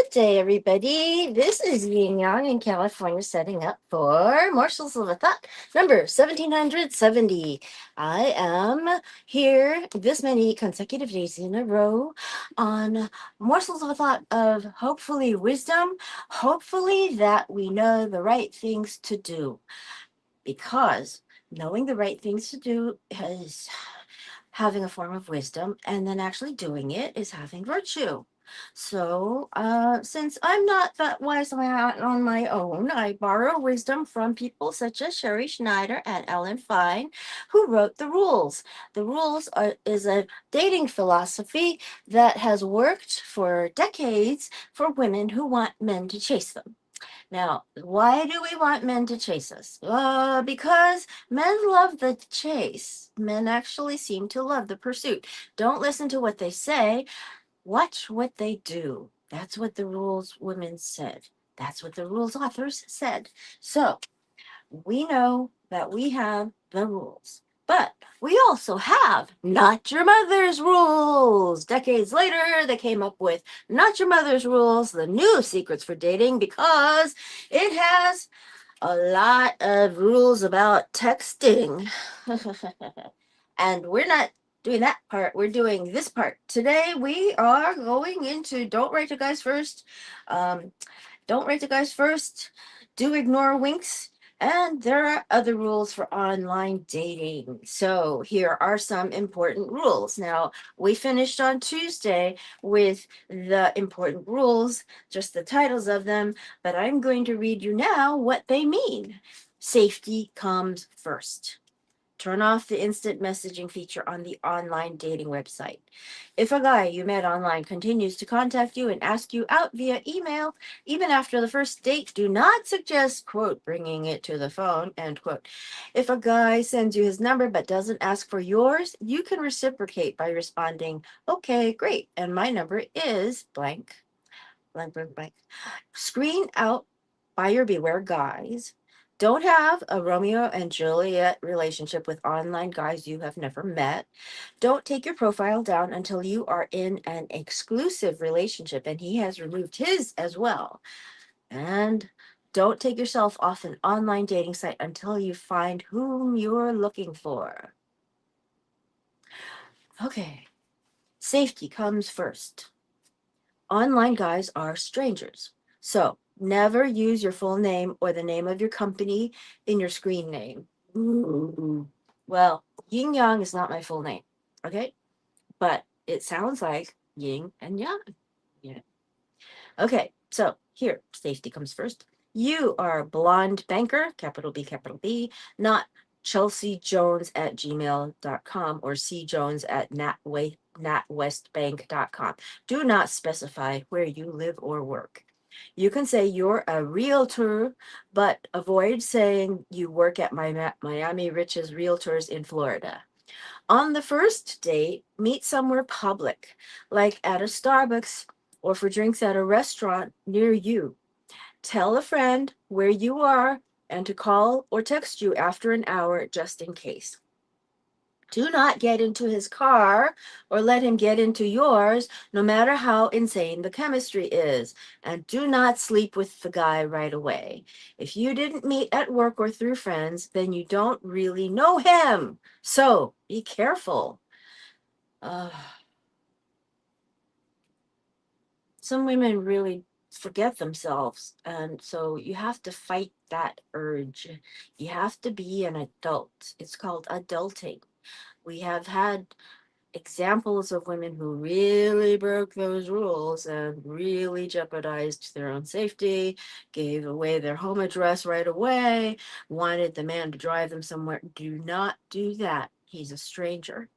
Good day, everybody. This is Yin Yang in California, setting up for Morsels of a Thought, number 1770. I am here this many consecutive days in a row on Morsels of a Thought of hopefully wisdom, hopefully that we know the right things to do, because knowing the right things to do is having a form of wisdom, and then actually doing it is having virtue. So, since I'm not that wise on my own, I borrow wisdom from people such as Sherrie Schneider and Ellen Fein, who wrote the rules. The rules is a dating philosophy that has worked for decades for women who want men to chase them. Now, why do we want men to chase us? Because men love the chase. Men actually seem to love the pursuit. Don't listen to what they say, watch what they do. That's what the rules women said. That's what the rules authors said. So, we know that we have the rules. But we also have Not Your Mother's Rules. Decades later, they came up with Not Your Mother's Rules, the new secrets for dating, because it has a lot of rules about texting. And we're not doing that part. We're doing this part. Today, we are going into Don't Write to Guys First. Um, don't write to guys first. Do ignore winks. And there are other rules for online dating. So here are some important rules. Now, we finished on Tuesday with the important rules, just the titles of them, but I'm going to read you now what they mean. Safety comes first. Turn off the instant messaging feature on the online dating website. If a guy you met online continues to contact you and ask you out via email, even after the first date, do not suggest, quote, bringing it to the phone, end quote. If a guy sends you his number but doesn't ask for yours, you can reciprocate by responding, okay, great, and my number is blank, blank, blank, blank. Screen out buyer beware guys. Don't have a Romeo and Juliet relationship with online guys you have never met. Don't take your profile down until you are in an exclusive relationship and he has removed his as well. And don't take yourself off an online dating site until you find whom you're looking for. Okay, safety comes first. Online guys are strangers. So never use your full name or the name of your company in your screen name. Ooh. Well, Yin Yang is not my full name, okay? But it sounds like yin and yang. Yeah. Okay, so here, safety comes first. You are a blonde banker, capital B, not Chelsea Jones at gmail.com or C Jones at natwestbank.com. Do not specify where you live or work. You can say you're a realtor, but avoid saying you work at Miami Riches Realtors in Florida. On the first date, meet somewhere public, like at a Starbucks or for drinks at a restaurant near you. Tell a friend where you are and to call or text you after an hour just in case. Do not get into his car or let him get into yours, no matter how insane the chemistry is. And do not sleep with the guy right away. If you didn't meet at work or through friends, then you don't really know him. So be careful. Uh, some women really forget themselves. And so you have to fight that urge. You have to be an adult. It's called adulting. We have had examples of women who really broke those rules and really jeopardized their own safety, gave away their home address right away, wanted the man to drive them somewhere. Do not do that. He's a stranger.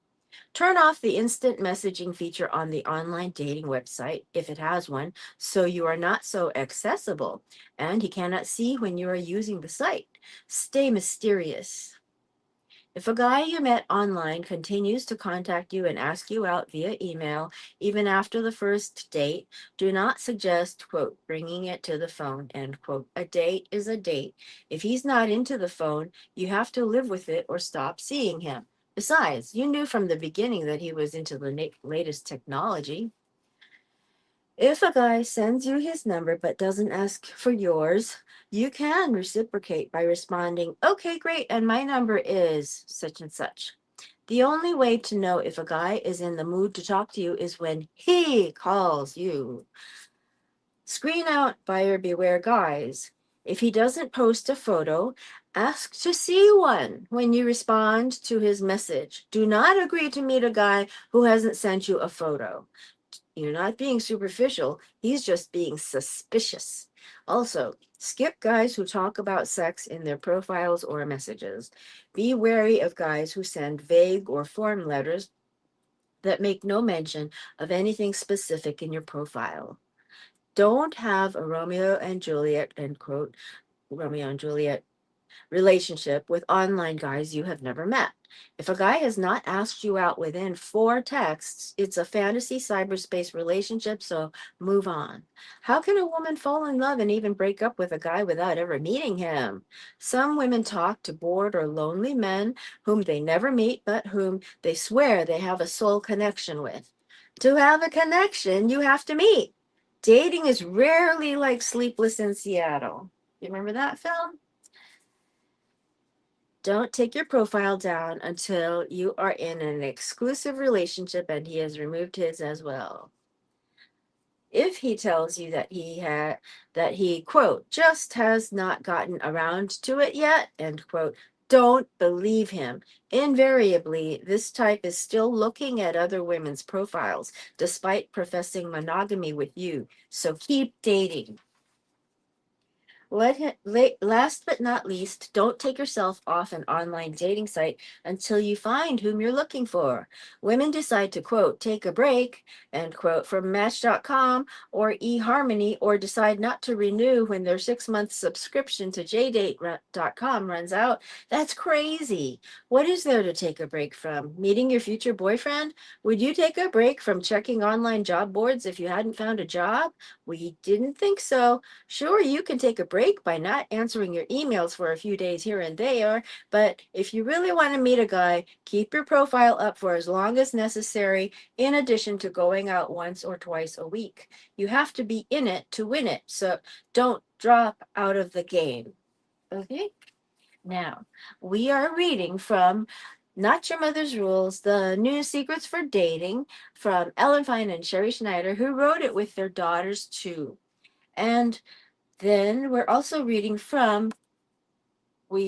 Turn off the instant messaging feature on the online dating website, if it has one, so you are not so accessible and he cannot see when you are using the site. Stay mysterious. If a guy you met online continues to contact you and ask you out via email, even after the first date, do not suggest, quote, bringing it to the phone, end quote. A date is a date. If he's not into the phone, you have to live with it or stop seeing him. Besides, you knew from the beginning that he was into the latest technology. If a guy sends you his number but doesn't ask for yours, you can reciprocate by responding, okay, great, and my number is such and such. The only way to know if a guy is in the mood to talk to you is when he calls you. Screen out buyer beware guys. If he doesn't post a photo, ask to see one when you respond to his message. Do not agree to meet a guy who hasn't sent you a photo. You're not being superficial, he's just being suspicious. Also, skip guys who talk about sex in their profiles or messages. Be wary of guys who send vague or form letters that make no mention of anything specific in your profile. Don't have a Romeo and Juliet, end quote, Romeo and Juliet relationship with online guys you have never met. If a guy has not asked you out within 4 texts, it's a fantasy cyberspace relationship, so move on. How can a woman fall in love and even break up with a guy without ever meeting him? Some women talk to bored or lonely men whom they never meet, but whom they swear they have a soul connection with. To have a connection, you have to meet. Dating is rarely like Sleepless in Seattle. You remember that film? Don't take your profile down until you are in an exclusive relationship and he has removed his as well. If he tells you that he quote just has not gotten around to it yet, end quote, don't believe him. Invariably, this type is still looking at other women's profiles despite professing monogamy with you. So keep dating. Last but not least, don't take yourself off an online dating site until you find whom you're looking for. Women decide to, quote, take a break, end quote, from Match.com or eHarmony, or decide not to renew when their 6 month subscription to JDate.com runs out. That's crazy. What is there to take a break from? Meeting your future boyfriend? Would you take a break from checking online job boards if you hadn't found a job? We didn't think so. Sure, you can take a break by not answering your emails for a few days here and there, but if you really want to meet a guy, keep your profile up for as long as necessary, in addition to going out once or twice a week. You have to be in it to win it, so don't drop out of the game. Okay? Now, we are reading from Not Your Mother's Rules, The New Secrets for Dating, from Fein and Sherrie Schneider, who wrote it with their daughters too. And then we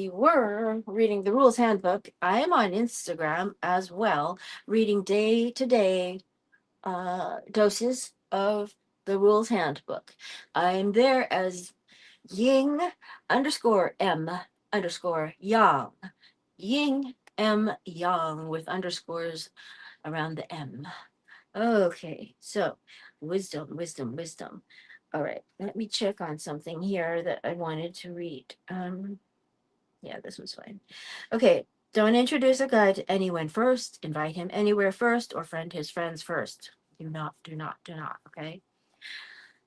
were reading the Rules Handbook. I am on Instagram as well, reading day to day doses of the Rules Handbook. I'm there as Ying underscore M underscore Yang. Ying M Yang with underscores around the M. Okay, so wisdom, wisdom, wisdom. All right, let me check on something here that I wanted to read. Yeah, this was fine. Okay, don't introduce a guy to anyone first, invite him anywhere first, or friend his friends first. Do not, do not, do not, okay?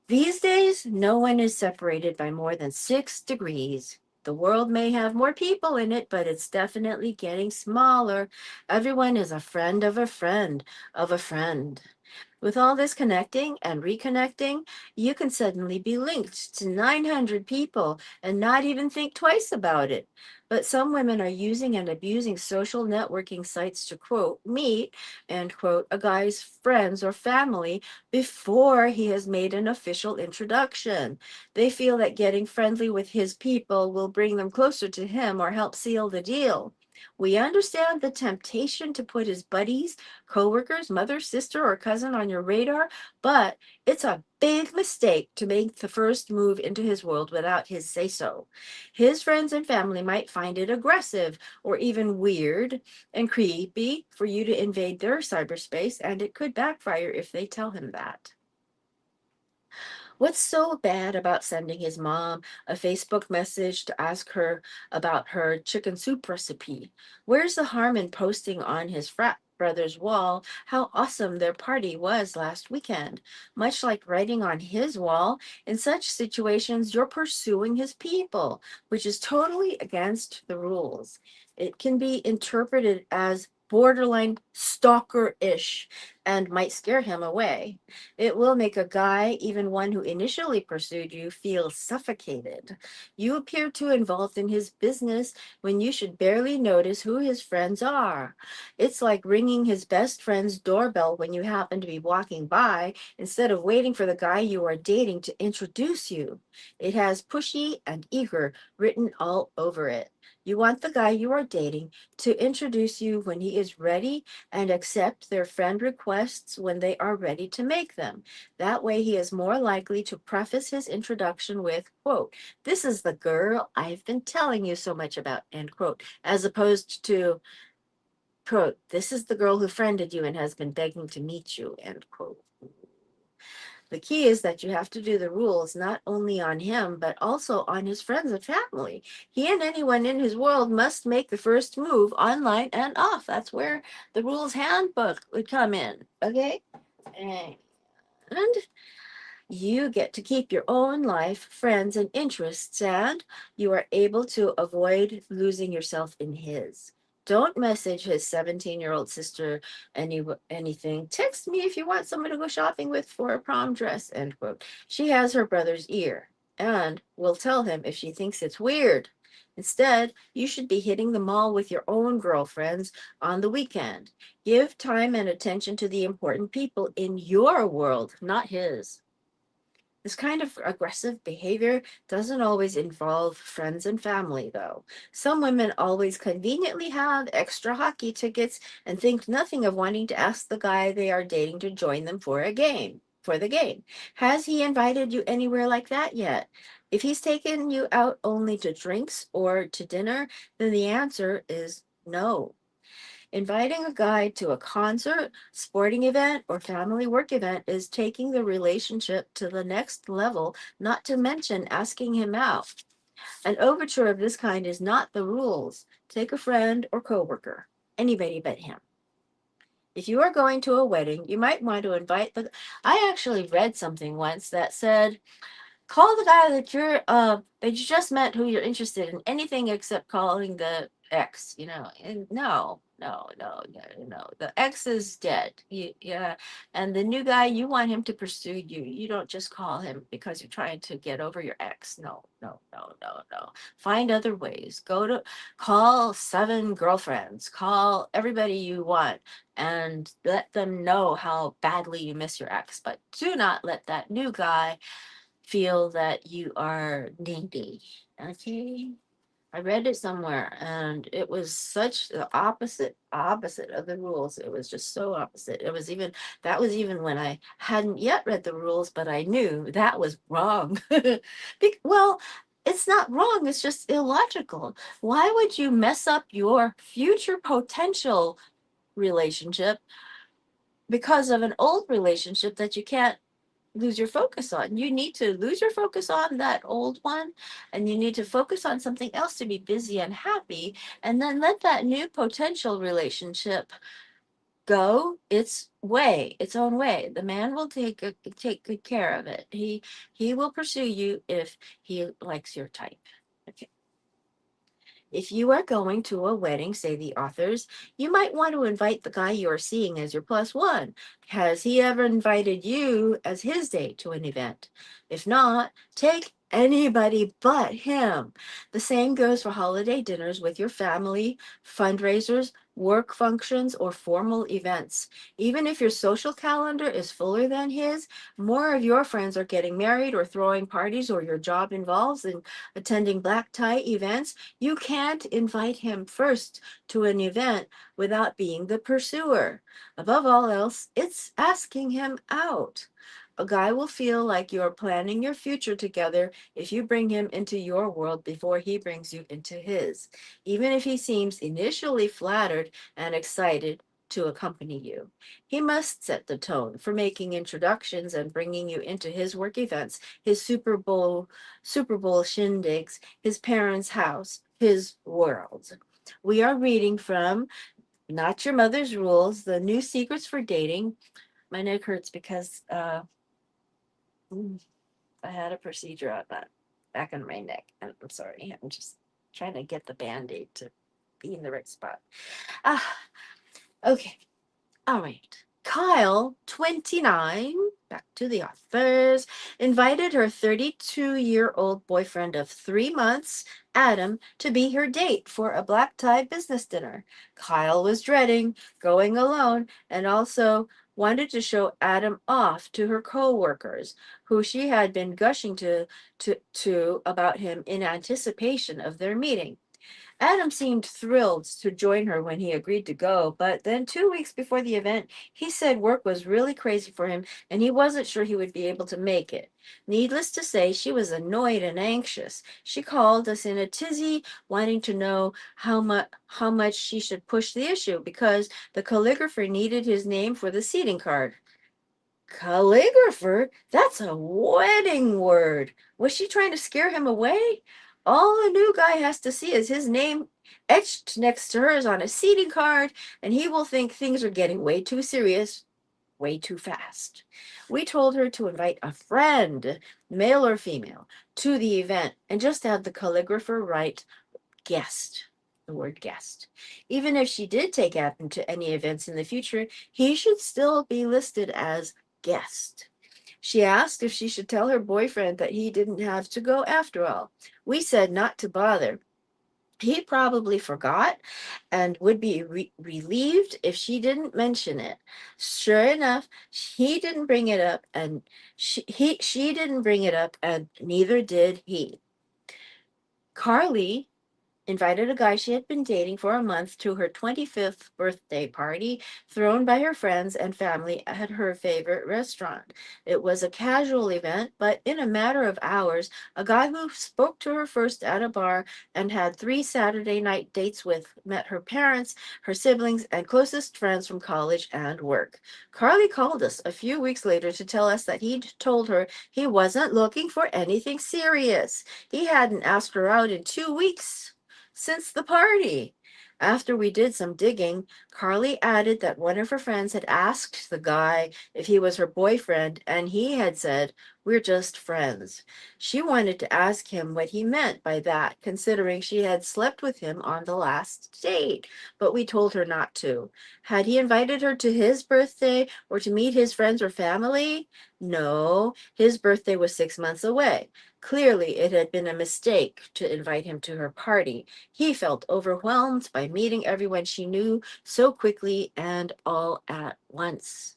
These days, no one is separated by more than 6 degrees. The world may have more people in it, but it's definitely getting smaller. Everyone is a friend of a friend of a friend. With all this connecting and reconnecting, you can suddenly be linked to 900 people and not even think twice about it. But some women are using and abusing social networking sites to, quote, meet, end quote, a guy's friends or family before he has made an official introduction. They feel that getting friendly with his people will bring them closer to him or help seal the deal. We understand the temptation to put his buddies, coworkers, mother, sister, or cousin on your radar, but it's a big mistake to make the first move into his world without his say so. His friends and family might find it aggressive or even weird and creepy for you to invade their cyberspace, and it could backfire if they tell him that. What's so bad about sending his mom a Facebook message to ask her about her chicken soup recipe? Where's the harm in posting on his frat brother's wall how awesome their party was last weekend? Much like writing on his wall, in such situations, you're pursuing his people, which is totally against the rules. It can be interpreted as borderline stalker ish. and might scare him away. It will make a guy, even one who initially pursued you, feel suffocated. You appear too involved in his business when you should barely notice who his friends are. It's like ringing his best friend's doorbell when you happen to be walking by instead of waiting for the guy you are dating to introduce you. It has pushy and eager written all over it. You want the guy you are dating to introduce you when he is ready and accept their friend requests when they are ready to make them. That way, he is more likely to preface his introduction with, quote, "This is the girl I've been telling you so much about," end quote, as opposed to, quote, "This is the girl who friended you and has been begging to meet you," end quote. The key is that you have to do the rules not only on him, but also on his friends and family. He and anyone in his world must make the first move online and off. That's where the rules handbook would come in. Okay? And you get to keep your own life, friends, and interests, and you are able to avoid losing yourself in his. Don't message his 17-year-old sister anything. Text me if you want someone to go shopping with for a prom dress, end quote. She has her brother's ear and will tell him if she thinks it's weird. Instead, you should be hitting the mall with your own girlfriends on the weekend. Give time and attention to the important people in your world, not his. This kind of aggressive behavior doesn't always involve friends and family, though. Some women always conveniently have extra hockey tickets and think nothing of wanting to ask the guy they are dating to join them for a game. For the game. Has he invited you anywhere like that yet? If he's taken you out only to drinks or to dinner, then the answer is no. Inviting a guy to a concert, sporting event, or family work event is taking the relationship to the next level, not to mention asking him out. An overture of this kind is not the rules. Take a friend or coworker, anybody but him. If you are going to a wedding, you might want to invite the. I actually read something once that said, call the guy that you just met who you're interested in anything except calling the ex, and no, the ex is dead. Yeah, and the new guy, you want him to pursue you. You don't just call him because you're trying to get over your ex. No, no, no, no, no. Find other ways. Call 7 girlfriends, call everybody you want, and let them know how badly you miss your ex, but do not let that new guy feel that you are needy. Okay. I read it somewhere and it was such the opposite of the rules. It was just so opposite. That was even when I hadn't yet read the rules, but I knew that was wrong. Well, it's not wrong, it's just illogical. Why would you mess up your future potential relationship because of an old relationship that you can't lose your focus on? You need to lose your focus on that old one, and you need to focus on something else to be busy and happy, and then let that new potential relationship go its own way. The man will take good care of it. He will pursue you if he likes your type. Okay. If you are going to a wedding, say the authors, you might want to invite the guy you are seeing as your plus one. Has he ever invited you as his date to an event? If not, take anybody but him. The same goes for holiday dinners with your family, fundraisers, work functions, or formal events. Even if your social calendar is fuller than his, more of your friends are getting married or throwing parties, or your job involves in attending black tie events. You can't invite him first to an event without being the pursuer. Above all else, it's asking him out. A guy will feel like you're planning your future together if you bring him into your world before he brings you into his, even if he seems initially flattered and excited to accompany you. He must set the tone for making introductions and bringing you into his work events, his Super Bowl shindigs, his parents' house, his world. We are reading from Not Your Mother's Rules, The New Secrets for Dating. My neck hurts because I had a procedure on that back in my neck. And I'm sorry, I'm just trying to get the band-aid to be in the right spot. Ah, okay. All right. Kyle, 29, back to the authors, invited her 32-year-old boyfriend of 3 months, Adam, to be her date for a black tie business dinner. Kyle was dreading going alone and also wanted to show Adam off to her co-workers, who she had been gushing to about him in anticipation of their meeting. Adam seemed thrilled to join her when he agreed to go, but then 2 weeks before the event, he said work was really crazy for him and he wasn't sure he would be able to make it. Needless to say, she was annoyed and anxious. She called us in a tizzy, wanting to know how much she should push the issue because the calligrapher needed his name for the seating card. Calligrapher? That's a wedding word. Was she trying to scare him away? All a new guy has to see is his name etched next to hers on a seating card, and he will think things are getting way too serious, way too fast. We told her to invite a friend, male or female, to the event and just have the calligrapher write guest, the word guest. Even if she did take Adam to any events in the future, he should still be listed as guest. She asked if she should tell her boyfriend that he didn't have to go after all. We said not to bother. He probably forgot and would be relieved if she didn't mention it. Sure enough, he didn't bring it up and she didn't bring it up and neither did he. Carly invited a guy she had been dating for a month to her 25th birthday party, thrown by her friends and family at her favorite restaurant. It was a casual event, but in a matter of hours, a guy who spoke to her first at a bar and had 3 Saturday night dates with met her parents, her siblings, and closest friends from college and work. Carly called us a few weeks later to tell us that he'd told her he wasn't looking for anything serious. He hadn't asked her out in 2 weeks since the party. After we did some digging, Carly added that one of her friends had asked the guy if he was her boyfriend, and he had said, "We're just friends." She wanted to ask him what he meant by that, considering she had slept with him on the last date, but we told her not to. Had he invited her to his birthday or to meet his friends or family? No, his birthday was 6 months away. Clearly, it had been a mistake to invite him to her party. He felt overwhelmed by meeting everyone she knew so quickly and all at once.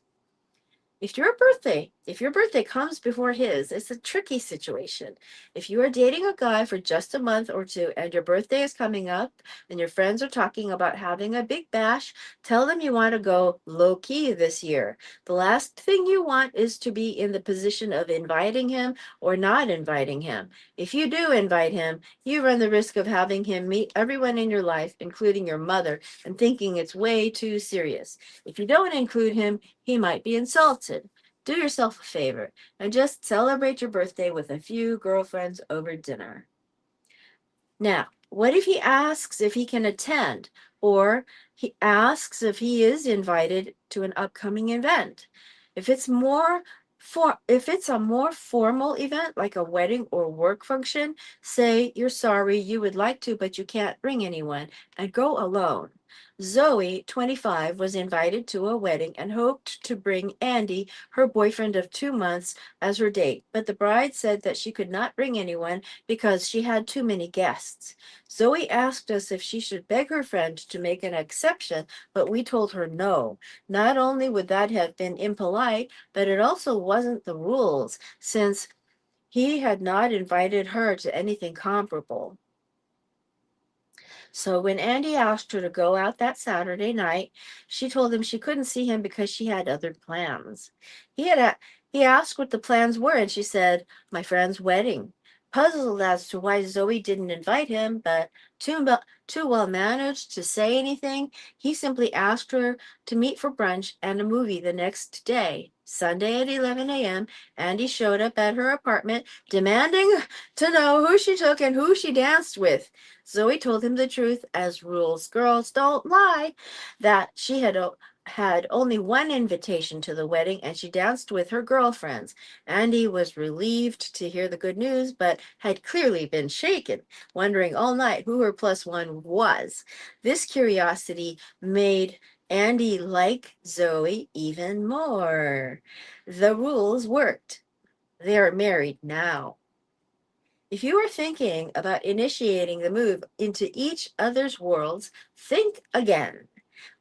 If your birthday comes before his, it's a tricky situation. If you are dating a guy for just a month or two and your birthday is coming up and your friends are talking about having a big bash, tell them you want to go low key this year. The last thing you want is to be in the position of inviting him or not inviting him. If you do invite him, you run the risk of having him meet everyone in your life, including your mother, and thinking it's way too serious. If you don't include him, he might be insulted. Do yourself a favor and just celebrate your birthday with a few girlfriends over dinner. Now, what if he asks if he can attend, or he asks if he is invited to an upcoming event? If it's a more formal event like a wedding or work function, say you're sorry, you would like to, but you can't bring anyone, and go alone. Zoe, 25, was invited to a wedding and hoped to bring Andy, her boyfriend of 2 months, as her date, but the bride said that she could not bring anyone because she had too many guests. Zoe asked us if she should beg her friend to make an exception, but we told her no. Not only would that have been impolite, but it also wasn't the rules, since he had not invited her to anything comparable. So when Andy asked her to go out that Saturday night, she told him she couldn't see him because she had other plans. He had a, he asked what the plans were, and she said, "My friend's wedding." Puzzled as to why Zoe didn't invite him, but too well managed to say anything, he simply asked her to meet for brunch and a movie the next day. Sunday at 11 a.m., Andy showed up at her apartment, demanding to know who she took and who she danced with. Zoe told him the truth, as rules girls don't lie, that she had only one invitation to the wedding and she danced with her girlfriends. Andy was relieved to hear the good news, but had clearly been shaken, wondering all night who her plus one was. This curiosity made Andy liked Zoe even more. The rules worked. They're married now. If you are thinking about initiating the move into each other's worlds, think again.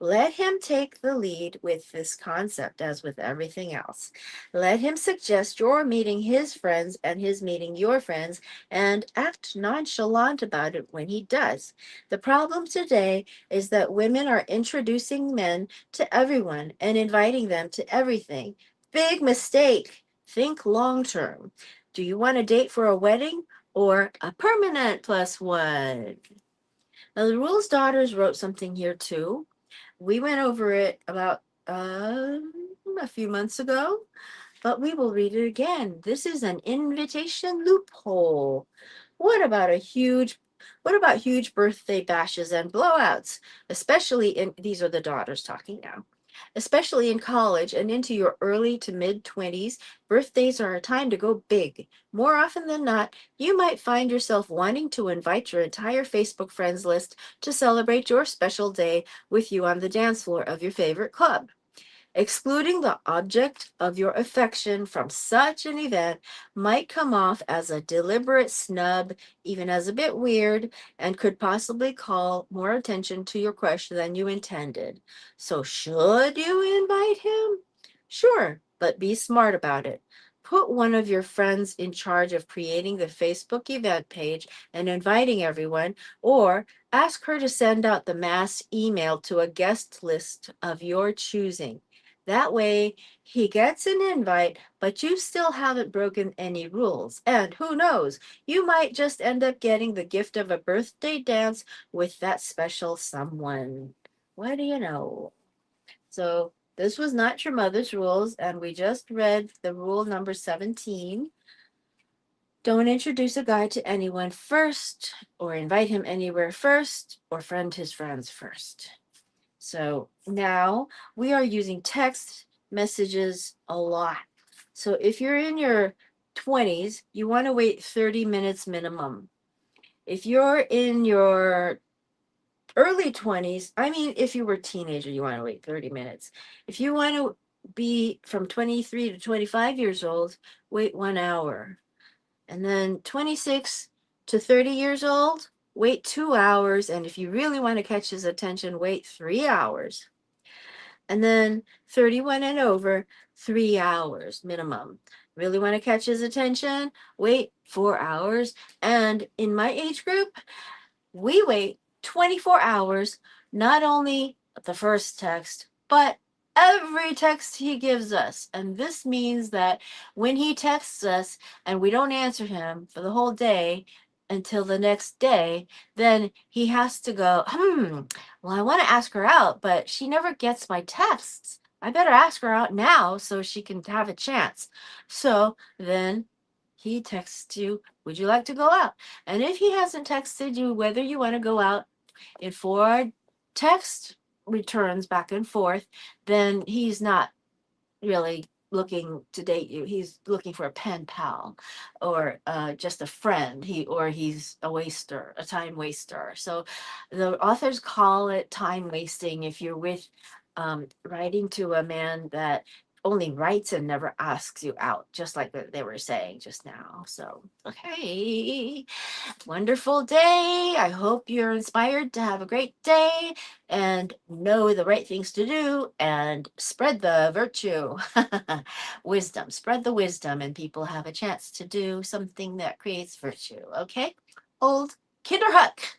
Let him take the lead with this concept, as with everything else. Let him suggest you're meeting his friends and his meeting your friends, and act nonchalant about it when he does. The problem today is that women are introducing men to everyone and inviting them to everything. Big mistake. Think long term. Do you want to date for a wedding or a permanent plus one? Now, the Rules Daughters wrote something here too. We went over it about a few months ago, but we will read it again. This is an invitation loophole. What about a huge what about huge birthday bashes and blowouts? Especially in these are the daughters talking now. Especially in college and into your early to mid 20s, birthdays are a time to go big. More often than not, you might find yourself wanting to invite your entire Facebook friends list to celebrate your special day with you on the dance floor of your favorite club. Excluding the object of your affection from such an event might come off as a deliberate snub, even as a bit weird, and could possibly call more attention to your crush than you intended. So, should you invite him? Sure, but be smart about it. Put one of your friends in charge of creating the Facebook event page and inviting everyone, or ask her to send out the mass email to a guest list of your choosing. That way, he gets an invite, but you still haven't broken any rules. And who knows, you might just end up getting the gift of a birthday dance with that special someone. What do you know? So, this was not your mother's rules, and we just read the rule number 17. Don't introduce a guy to anyone first, or invite him anywhere first, or friend his friends first. So now we are using text messages a lot. So if you're in your 20s, you want to wait 30 minutes minimum. If you're in your early 20s, I mean, if you were a teenager, you want to wait 30 minutes. If you want to be from 23 to 25 years old, wait 1 hour. And then 26 to 30 years old, wait 2 hours. And if you really want to catch his attention, wait 3 hours. And then 31 and over, 3 hours minimum. Really want to catch his attention? Wait 4 hours. And in my age group, we wait 24 hours, not only the first text, but every text he gives us. And this means that when he texts us and we don't answer him for the whole day until the next day, then he has to go, well, I want to ask her out, but she never gets my texts. I better ask her out now so she can have a chance. So then he texts you, would you like to go out? And if he hasn't texted you whether you want to go out in 4 text returns back and forth, then he's not really looking to date you. He's looking for a pen pal or just a friend. He's a waster, a time waster. So the authors call it time wasting if you're with writing to a man that only writes and never asks you out, just like they were saying just now. So, okay. Wonderful day. I hope you're inspired to have a great day and know the right things to do and spread the virtue. Wisdom. Spread the wisdom, and people have a chance to do something that creates virtue. Okay? Old Kinderhook.